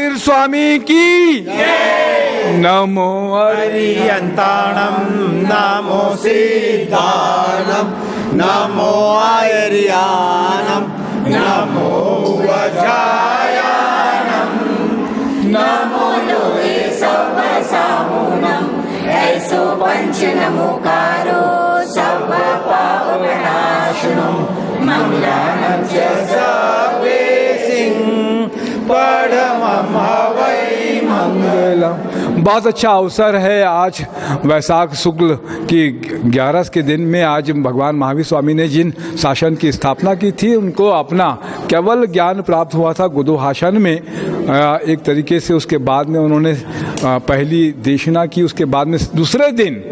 महावीर स्वामी की नमो अरियंताणं नमो सिद्धाणं नमो आर्याणं नमो वज्रायाणं नमो लोके सर्वसामूनं ऐसो पंच नमोकारो सर्व पापनाशनं मंगलानं च सर्वेसिं परमं हवै मंगलम्। बहुत अच्छा अवसर है। आज वैशाख शुक्ल की 11 के दिन में आज भगवान महावीर स्वामी ने जिन शासन की स्थापना की थी उनको अपना केवल ज्ञान प्राप्त हुआ था गुदोहासन में। एक तरीके से उसके बाद में उन्होंने पहली देशना की। उसके बाद में दूसरे दिन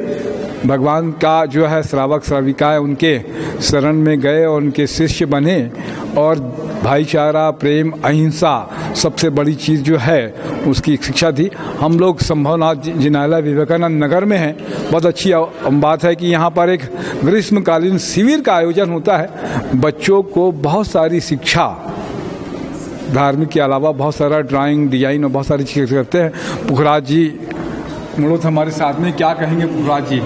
भगवान का जो है श्रावक श्राविकाएं उनके शरण में गए और उनके शिष्य बने और भाईचारा, प्रेम, अहिंसा सबसे बड़ी चीज़ जो है उसकी शिक्षा दी। हम लोग संभवनाथ जिनालय विवेकानंद नगर में हैं। बहुत अच्छी बात है कि यहाँ पर एक ग्रीष्मकालीन शिविर का आयोजन होता है। बच्चों को बहुत सारी शिक्षा, धार्मिक के अलावा बहुत सारा ड्राइंग, डिजाइन और बहुत सारी चीज़ें करते हैं। पुखराज जी मुड़ोत हमारे साथ में, क्या कहेंगे पुखराज जी?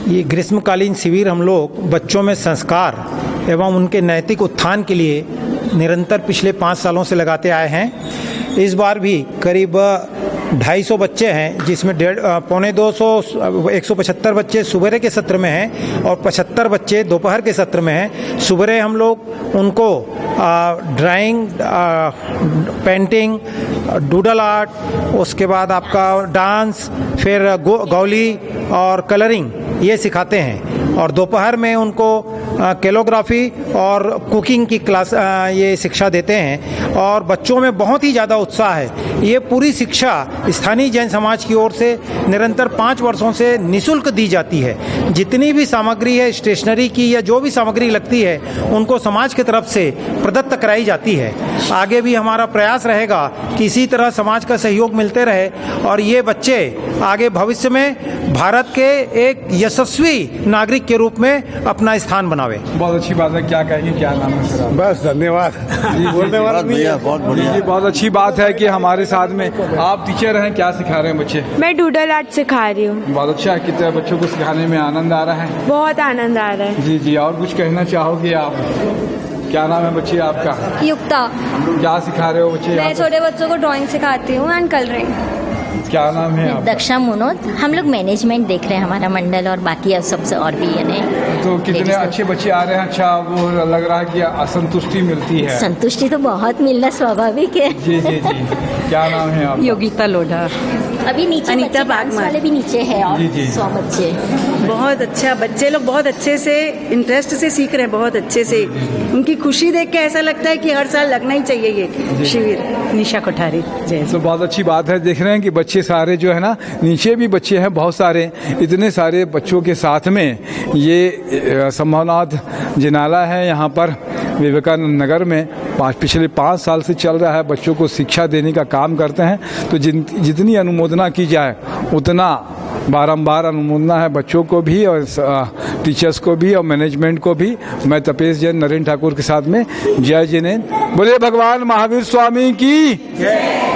ये ग्रीष्मकालीन शिविर हम लोग बच्चों में संस्कार एवं उनके नैतिक उत्थान के लिए निरंतर पिछले 5 सालों से लगाते आए हैं। इस बार भी करीब 250 बच्चे हैं, जिसमें 175 बच्चे सुबह के सत्र में हैं और 75 बच्चे दोपहर के सत्र में हैं। सुबह हम लोग उनको ड्राइंग, पेंटिंग, डूडल आर्ट, उसके बाद आपका डांस, फिर गौली और कलरिंग ये सिखाते हैं और दोपहर में उनको कैलोग्राफी और कुकिंग की क्लास ये शिक्षा देते हैं और बच्चों में बहुत ही ज़्यादा उत्साह है। ये पूरी शिक्षा स्थानीय जैन समाज की ओर से निरंतर 5 वर्षों से निःशुल्क दी जाती है। जितनी भी सामग्री है स्टेशनरी की या जो भी सामग्री लगती है उनको समाज की तरफ से प्रदत्त कराई जाती है। आगे भी हमारा प्रयास रहेगा कि इसी तरह समाज का सहयोग मिलते रहे और ये बच्चे आगे भविष्य में भारत के एक यशस्वी नागरिक के रूप में अपना स्थान बनावे। बहुत अच्छी बात है। क्या कहेंगे, क्या नाम है सर? बस धन्यवाद। बोलने वाला नहीं है। बहुत बढ़िया, बहुत अच्छी बात है कि हमारे साथ में आप टीचर हैं। क्या सिखा रहे हैं बच्चे? मैं डूडल आर्ट सिखा रही हूँ। बहुत अच्छा है। कितने बच्चों को सिखाने में आनंद आ रहा है? बहुत आनंद आ रहा है। जी जी। और कुछ कहना चाहोगे आप? क्या नाम है बच्चे आपका? युक्ता। क्या सिखा रहे हो बच्चे? मैं छोटे बच्चों को ड्राइंग सिखाती हूँ एंड कलरिंग। क्या नाम है आपका? दक्षा मुनोद। हम लोग मैनेजमेंट देख रहे हैं, हमारा मंडल और बाकी अब सबसे और भी है। तो कितने अच्छे बच्चे आ रहे हैं। अच्छा, वो लग रहा है कि असंतुष्टि मिलती है। संतुष्टि तो बहुत मिलना स्वाभाविक है। जी जी जी। क्या नाम है आपका? योगिता लोढ़ा। अभी नीचे अनीता डांस वाले भी नीचे है और 100 बच्चे। बहुत अच्छा, बच्चे लोग बहुत अच्छे से इंटरेस्ट से सीख रहे हैं, बहुत अच्छे से। उनकी खुशी देख के ऐसा लगता है कि हर साल लगना ही चाहिए ये शिविर। निशा कोठारी जय। तो बहुत अच्छी बात है। देख रहे हैं कि बच्चे सारे जो है ना, नीचे भी बच्चे हैं बहुत सारे। इतने सारे बच्चों के साथ में ये संभवनाथ जिनाला है यहाँ पर विवेकानंद नगर में पिछले 5 साल से चल रहा है। बच्चों को शिक्षा देने का काम करते हैं। तो जितनी अनुमोदना की जाए उतना बारंबार अनुमोदना है बच्चों को भी और टीचर्स को भी और मैनेजमेंट को भी। मैं तपेश जैन नरेंद्र ठाकुर के साथ में जय जिनेन्द्र। बोले भगवान महावीर स्वामी की जय।